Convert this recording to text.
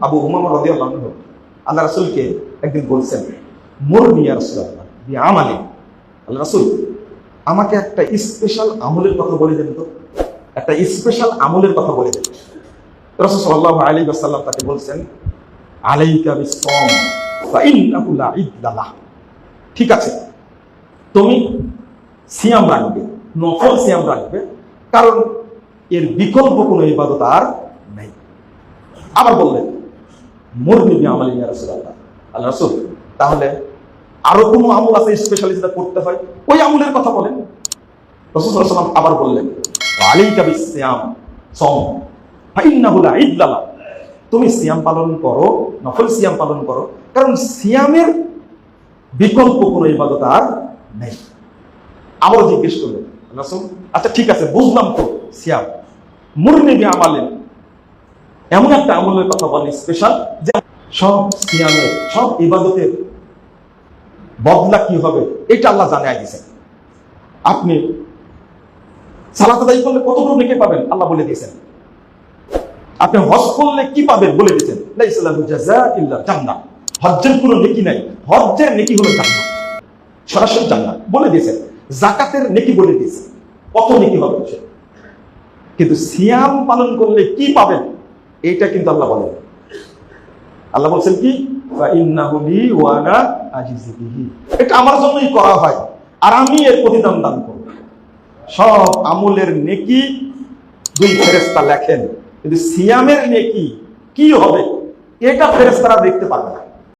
আবু উমামা রাদিয়াল্লাহু আনহু আল্লাহ রাসূলকে একদিন বলছেন, মুরনি ইয়া রাসূলুল্লাহ বিআমালি, আল্লাহ রাসূল আমাকে একটা স্পেশাল আমলের কথা বলে দেন তো, একটা স্পেশাল আমলের কথা বলে দেন। রাসূল সাল্লাল্লাহু আলাইহি ওয়াসাল্লাম তাকে বলছেন, আলাইকা বিস-সাওম ফা ইন্নাহু লা ইদ্দা লাহ। ঠিক আছে, তুমি সিয়াম রাখবে, নফল সিয়াম রাখবে, কারণ এর বিকল্প কোনো ইবাদত আর নেই। আবার বললেন, মুরনি বিআমালি ইয়া রাসূলুল্লাহ, আল্লাহ রাসূল তাহলে আরো কোনো আমল আছে স্পেশালি যেটা করতে হয়, ওই আমলের কথা বলেন। রাসূল সাল্লাল্লাহু আলাইহি ওয়াসাল্লাম আবার বললেন, আলাইকা বিস-সিয়াম সাওম ফা ইন্নাহু লা ইদ্দা লাহ, তুমি সিয়াম পালন করো, নফল সিয়াম পালন করো, কারণ সিয়ামের বিকল্প কোনো ইবাদত আর নেই। আবারও জিজ্ঞেস করলেন রাসূল, আচ্ছা ঠিক আছে বুঝলাম তো সিয়াম, মুরনি বিআমালি, এমন একটা আমলের কথা বলেন স্পেশাল, যে সব সিয়ামের সব ইবাদতের বদলা কি হবে এটা আল্লাহ জানাই দিয়েছেন। আপনি সালাত আদায় করলে কতটুকু নেকি পাবেন আল্লাহ বলে দিয়েছেন। আপনি হজ করলে কি পাবেন বলে দিয়েছেন, লাইসা লাহু জাযাa'un ইল্লা জান্নাহ, হজ্জের কোনো নেকি নাই, হজ্জের নেকি হলো জান্নাত, সরাসরি জান্নাত বলে দিয়েছেন। যাকাতের নেকি বলে দিয়েছেন, কত নেকি হবে সে। কিন্তু সিয়াম পালন করলে কি পাবেন এইটা কিন্তু আল্লাহ বলেন। আল্লাহ বলছেন কি, ফা ইন্নাহু লি ওয়া আনা আজিজু বিহি, এটা আমার জন্যই করা হয় আর আমি এর প্রতিদান দান করব। সব আমলের নেকি দুই ফেরেশতা লেখেন, কিন্তু সিয়ামের নেকি কি হবে এটা ফেরেশতারা দেখতে পারবে না।